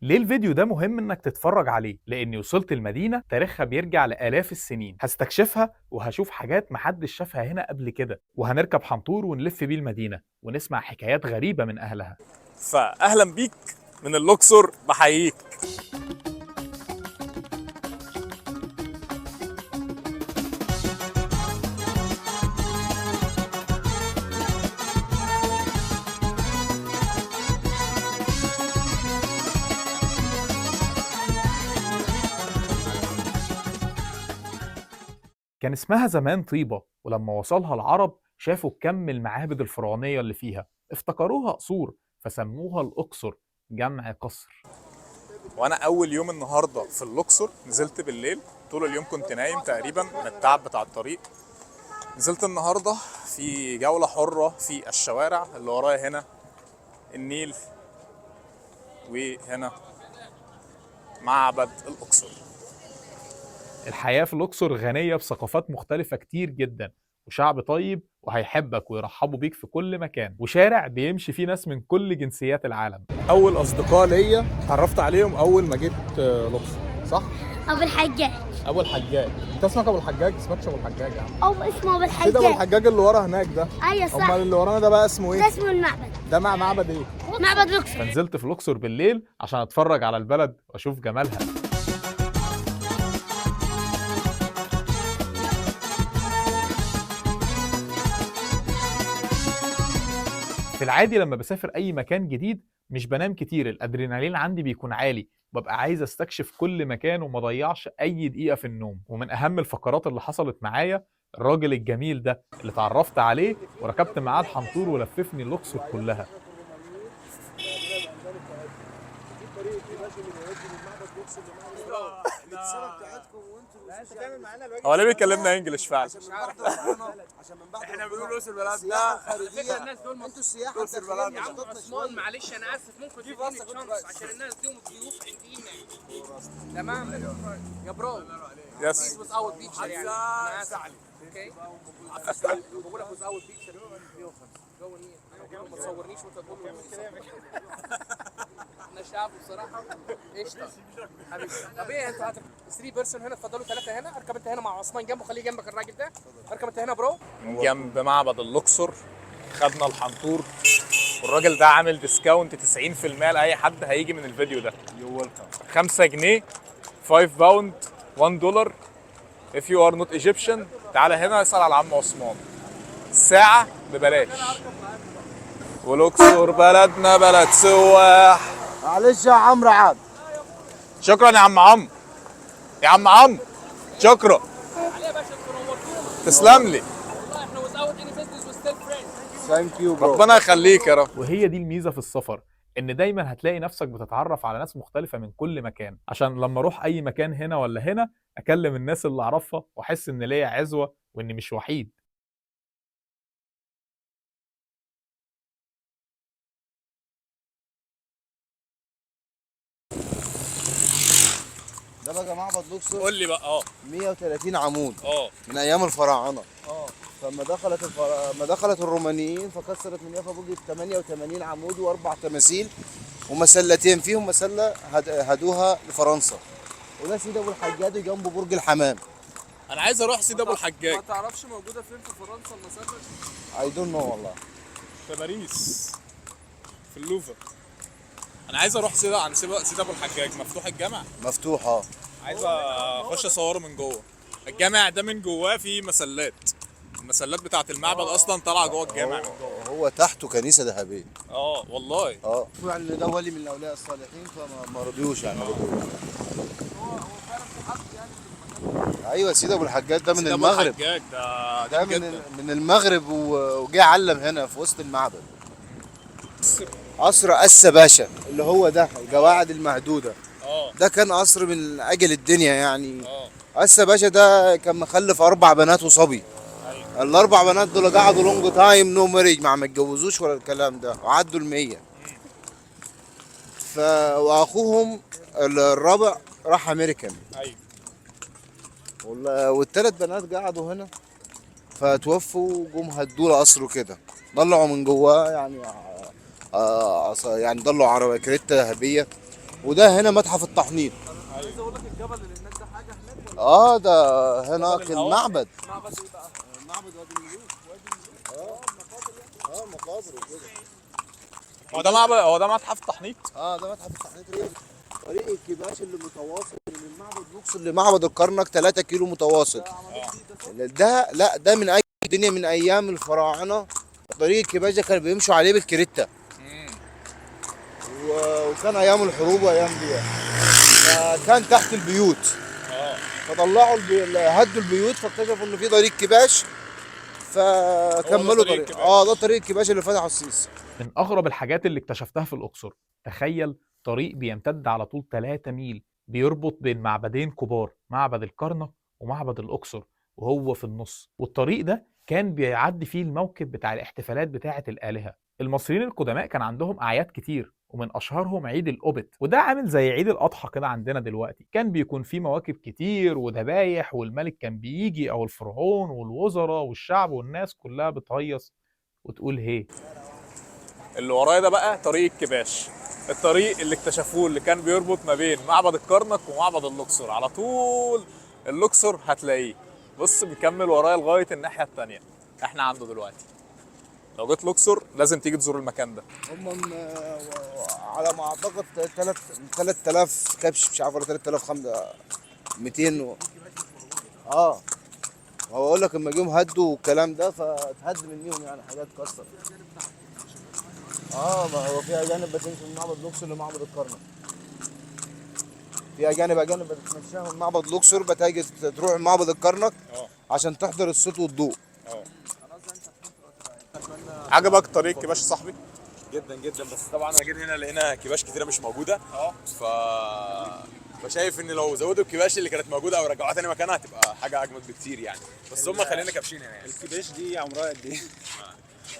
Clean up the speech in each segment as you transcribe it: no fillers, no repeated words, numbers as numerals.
ليه الفيديو ده مهم انك تتفرج عليه؟ لاني وصلت المدينة تاريخها بيرجع لآلاف السنين، هستكشفها وهشوف حاجات محدش شافها هنا قبل كده، وهنركب حنطور ونلف بيه المدينة ونسمع حكايات غريبة من اهلها. فاهلا بيك من الاقصر، بحييك. كان اسمها زمان طيبة، ولما وصلها العرب شافوا كم المعابد الفرعونية اللي فيها افتكروها قصور فسموها الأقصر، جمع قصر. وانا اول يوم النهارده في الاقصر نزلت بالليل، طول اليوم كنت نايم تقريبا من التعب بتاع الطريق. نزلت النهارده في جوله حره في الشوارع اللي ورايا هنا النيل، وهنا معبد الاقصر. الحياة في الأقصر غنية بثقافات مختلفة كتير جدا، وشعب طيب وهيحبك ويرحبوا بيك في كل مكان، وشارع بيمشي فيه ناس من كل جنسيات العالم. اول اصدقاء ليا اتعرفت عليهم اول ما جيت الاقصر، صح؟ ابو الحجاج. ابو الحجاج. انت اسمك ابو الحجاج؟ اسمكش ابو الحجاج يا عم. او اسمه ابو كده ابو الحجاج. الحجاج اللي ورا هناك ده. ايوه صح. امال اللي ورانا ده بقى اسمه ده ايه؟ اسمه المعبد. ده معبد ايه؟ معبد الاقصر. فنزلت في الأقصر بالليل عشان أتفرج على البلد وأشوف جمالها. في العادي لما بسافر أي مكان جديد مش بنام كتير، الأدرينالين عندي بيكون عالي، ببقى عايز استكشف كل مكان وما ضيعش أي دقيقة في النوم. ومن أهم الفقرات اللي حصلت معايا الراجل الجميل ده اللي اتعرفت عليه وركبت معاه الحنطور ولففني الأقصر كلها. هو ليه بيكلمنا انجلش فعلا؟ احنا بنقول اقصر بلدنا. على فكره الناس دول انتوا السياحه اقصر بلدنا يا عم عثمان، معلش انا اسف، ممكن تديني شانس عشان الناس دي ضيوف عندنا. تمام يا برو. يس. ويز اوت بيتشر يعني انا اسف. اوكي بقول لك ويز اوت بيتشر 105 ما تصورنيش وانت تقول احنا شعب بصراحه قشطه حبيبي. طب ايه انتوا 3 بيرسون هنا، اتفضلوا 3 هنا. اركب انت هنا مع عثمان جنبه، خليه جنبك الراجل ده. اركب انت هنا برو. جنب معبد الاقصر خدنا الحنطور، والراجل ده عامل ديسكاونت 90% لاي حد هيجي من الفيديو ده. 5 جنيه 5 باوند $1. if you are not Egyptian تعالى هنا اسال على عم عثمان، الساعه ببلاش. والاقصر بلدنا بلد سواح. معلش يا عمرو عاد. شكرا يا عم عمرو، يا عم عمرو شكرا، عليه يا باشا، انتوا نورتونا تسلم لي، والله. احنا without any business we still friends. ثانك يو برو. ربنا يخليك يا رب. وهي دي الميزة في السفر، إن دايما هتلاقي نفسك بتتعرف على ناس مختلفة من كل مكان، عشان لما أروح أي مكان هنا ولا هنا أكلم الناس اللي أعرفها وأحس إن ليا عزوة وإني مش وحيد. ده بقى معبد الاقصر قول لي بقى 130 عمود اه من ايام الفراعنه. فلما ما دخلت الرومانيين فكسرت من يافا بوجي 88 عمود واربع تماثيل ومسلتين، فيهم مسله هدوها لفرنسا. وده سيدي ابو الحجاج جنبه برج الحمام. انا عايز اروح سيدي ابو الحجاج. ما تعرفش موجوده فين في فرنسا المسافه؟ اي دون نو والله. في باريس في اللوفر. انا عايز اروح سيدي ابو الحجاج. مفتوح الجامع؟ مفتوحه. عايز اخش اصوره من جوه. الجامع ده من جواه فيه مسلات، المسلات بتاعت المعبد اصلا طالعه جوه الجامع من جوه. هو تحته كنيسه ذهبيه. والله. يعني ده ولي من الاولياء الصالحين فما رضيوش يعني. ايوه سيدي ابو الحجاج ده من سيدي أبو المغرب. الحجاج ده ده قديم جدا. من المغرب وجه علم هنا في وسط المعبد. قصر أسا باشا اللي هو ده القواعد المهدودة. ده كان قصر من أجل الدنيا يعني. أسا باشا ده كان مخلف 4 بنات وصبي. الأربع بنات دول قعدوا لونج تايم نو ماريج، ما اتجوزوش ولا الكلام ده، وعدوا ال100. وأخوهم الرابع راح أمريكان. ايوه. والثلاث بنات قعدوا هنا فتوفوا، جم هدوا له قصره كده، طلعوا من جواه يعني يعني طلعوا عربية كريتا ذهبية وده هنا متحف التحنيط. عايز اقول لك الجبل اللي هناك ده حاجه هناك ولا اه ده هناك الهوا؟ المعبد. معبد ايه بقى؟ معبد وادي الملوك. مقابر وكده. هو ده متحف تحنيط. ده متحف التحنيط. طريق الكباش اللي متواصل من معبد الاقصر لمعبد الكرنك 3 كيلو متواصل. ده من اي الدنيا من ايام الفراعنه. طريق الكباش ده كانوا بيمشوا عليه بالكريتا. وكان ايام الحروب وايام دي كان تحت البيوت. فطلعوا هدوا البيوت فاكتشفوا ان في طريق كباش فكملوا طريق طريق. الكباش. ده طريق الكباش اللي فتحه السيسي. من أغرب الحاجات اللي اكتشفتها في الأقصر، تخيل طريق بيمتد على طول 3 ميل بيربط بين معبدين كبار، معبد الكرنك ومعبد الأقصر، وهو في النص. والطريق ده كان بيعدي فيه الموكب بتاع الاحتفالات بتاعة الآلهة. المصريين القدماء كان عندهم أعياد كتير، ومن أشهرهم عيد الأوبت، وده عامل زي عيد الأضحى كده عندنا دلوقتي. كان بيكون فيه مواكب كتير وذبايح، والملك كان بيجي أو الفرعون والوزراء والشعب والناس كلها بتهيص وتقول هي. اللي ورايا ده بقى طريق الكباش، الطريق اللي اكتشفوه اللي كان بيربط ما بين معبد الكرنك ومعبد الاقصر. على طول الاقصر هتلاقيه. بص بيكمل ورايا لغايه الناحيه التانيه. احنا عنده دلوقتي. لو جيت الاقصر لازم تيجي تزور المكان ده. هم على ما اعتقد 3000 كبش، مش عارف ولا 3200 هو اقول لك لما جم هدوا والكلام ده فاتهد منيهم يعني حاجات اتكسر. ما هو في اجانب بتمشي من معبد الاقصر لمعبد الكرنك. في اجانب بتتمشاهم من معبد الاقصر بتيجي تروح معبد الكرنك عشان تحضر الصوت والضوء. عجبك طريق الكباش يا صاحبي؟ جدا جدا، بس طبعا انا جيت هنا لقينا كباش كتيره مش موجوده. ف فشايف ان لو زودوا الكباش اللي كانت موجوده او رجعوها تاني مكانها هتبقى حاجه اجمد بكتير يعني. بس هم خلينا كابشين هنا يعني. الكباش دي عمرها قد ايه؟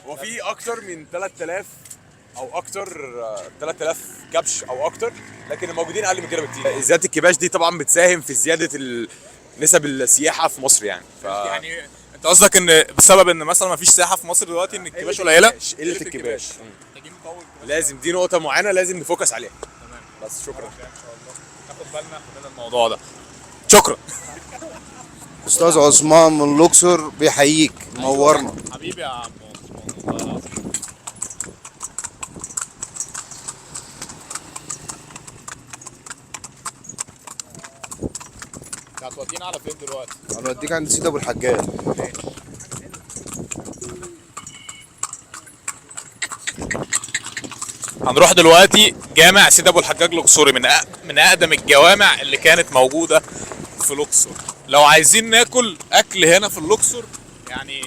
هو في اكتر من 3000 او اكتر 3000 كبش او اكتر، لكن الموجودين اقل من كده بكتير. زياده الكباش دي طبعا بتساهم في زياده نسب السياحه في مصر يعني. يعني انت قصدك ان بسبب ان مثلا ما فيش سياحه في مصر دلوقتي ان الكباش قليله؟ قله الكباش. محتاجين نطول لازم دي نقطه معينه لازم نفوكس عليها. بس شكرا. ان شاء الله ناخد بالنا من الموضوع ده. شكرا استاذ عثمان من الاقصر بيحييك، منورنا. حبيبي يا عم عثمان. هتودينا على فين دلوقتي؟ هنوديك عند سيدي ابو الحجاج. هنروح دلوقتي جامع سيدي ابو الحجاج الاقصري، من اقدم الجوامع اللي كانت موجوده في الاقصر. لو عايزين ناكل اكل هنا في الاقصر يعني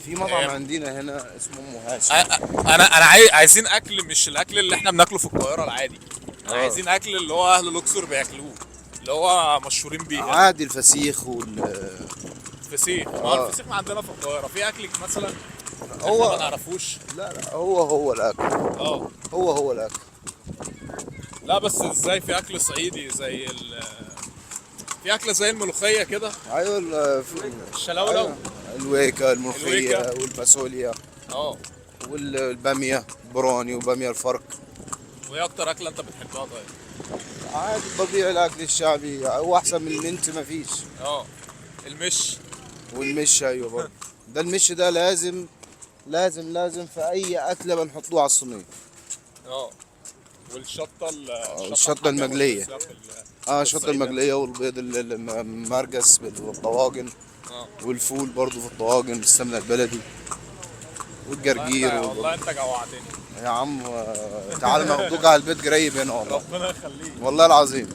في مطعم عندنا هنا اسمه ام هاشم. انا عايزين اكل مش الاكل اللي احنا بناكله في القاهره العادي. عايزين اكل اللي هو اهل الاقصر بياكلوه، اللي هو مشهورين بيه. عادي الفسيخ الفسيخ. الفسيخ عندنا في القاهره. في اكل مثلا هو ما نعرفوش. لا هو الاكل. هو الاكل. لا بس ازاي في اكل صعيدي زي في اكله زي الملوخيه كده. ايوه الشلاوله. أيوة. الويكا، الملوخيه والفاصوليا والباميه بروني وباميه الفرق. وايه اكتر اكله انت بتحبها طيب؟ عادي ببيع الاكل الشعبي هو احسن من المنت مفيش. المش. والمش ايوه برضه. ده المش ده لازم في اي اكله بنحطوه على الصينيه. والشطه الشطه المقليه. الشطه المقليه والبيض المرقص بالطواجن. والفول برضه في الطواجن بالسمنه البلدي والجرجير. والله انت جوعتني يا عم. تعال ناخدوك على البيت قريب هنا والله. ربنا يخليك والله العظيم.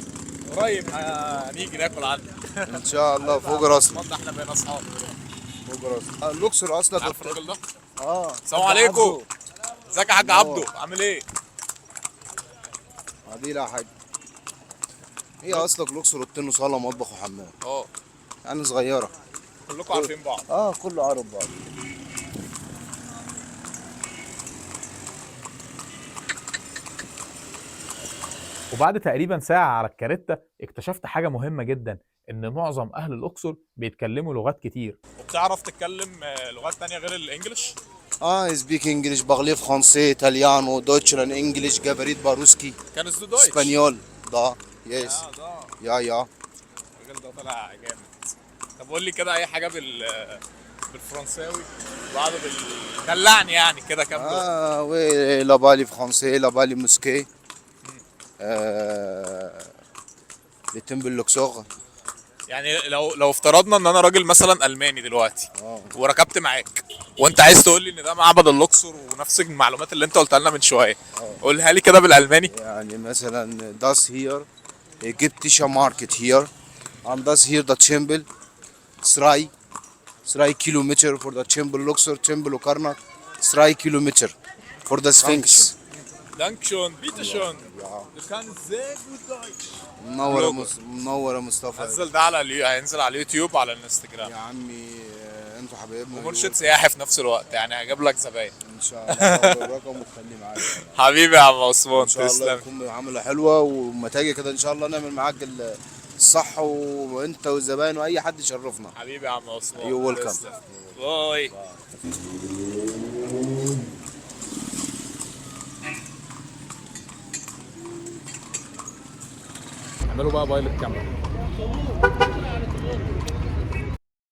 قريب هنيجي ناكل عندك ان شاء الله. فوق راسنا. احنا بقينا اصحاب. فوق راسنا. الاقصر اصلا عارف الراجل ده؟ السلام عليكم. ازيك يا حاج عبده؟ عامل ايه؟ عادي لا حاجه. هي اصلك الاقصر اوضتين وصاله ومطبخ وحمام. يعني صغيره. كلكم عارفين بعض. كله عارف بعض. وبعد تقريبا ساعة على الكاريتا اكتشفت حاجة مهمة جدا، إن معظم أهل الأقصر بيتكلموا لغات كتير. وبتعرف تتكلم لغات تانية غير الإنجليش؟ سبيك انجلش، بغلي فرنسي، ايطاليانو، دوتشلاند، انجلش، جافريت، باروسكي، كانst du Deutsch؟ اسبانيول. ده يس. ده يا الراجل ده طلع جامد. طب قول لي كده اي حاجه بالفرنساوي، بعض دلعني يعني كده كام لغه. وي لا بالي فرنسي، لا بالي موسكي، لتمبل لوكسور. يعني لو افترضنا ان انا راجل مثلا الماني دلوقتي وركبت معاك وانت عايز تقول لي ان ده معبد الاقصر ونفس المعلومات اللي انت قلتها لنا من شويه، قولها لي كده بالالماني. يعني مثلا das hier ägyptischer Market hier and das hier the temple 3 Kilometer for the temple Luxor temple وكرنك 3 Kilometer for the Sphinx. دانكشون بيتشون. Du kannst sehr gut Deutsch. منور يا مصطفى. نزل ده على هينزل على اليوتيوب وعلى الانستجرام. يا عمي انتوا حبايبنا ومرشد سياحي في نفس الوقت، يعني هجيب لك زباين ان شاء الله. الرقم وتخليه معاك حبيبي يا عم عثمان، ان شاء الله. تسلم. تكون عامله حلوه وما تاجي كده ان شاء الله نعمل معاك الصح، وانت والزباين واي حد يشرفنا. حبيبي يا عم عثمان. يو ويلكم. تسلم. باي. اعملوا بقى بايلوت كاميرا.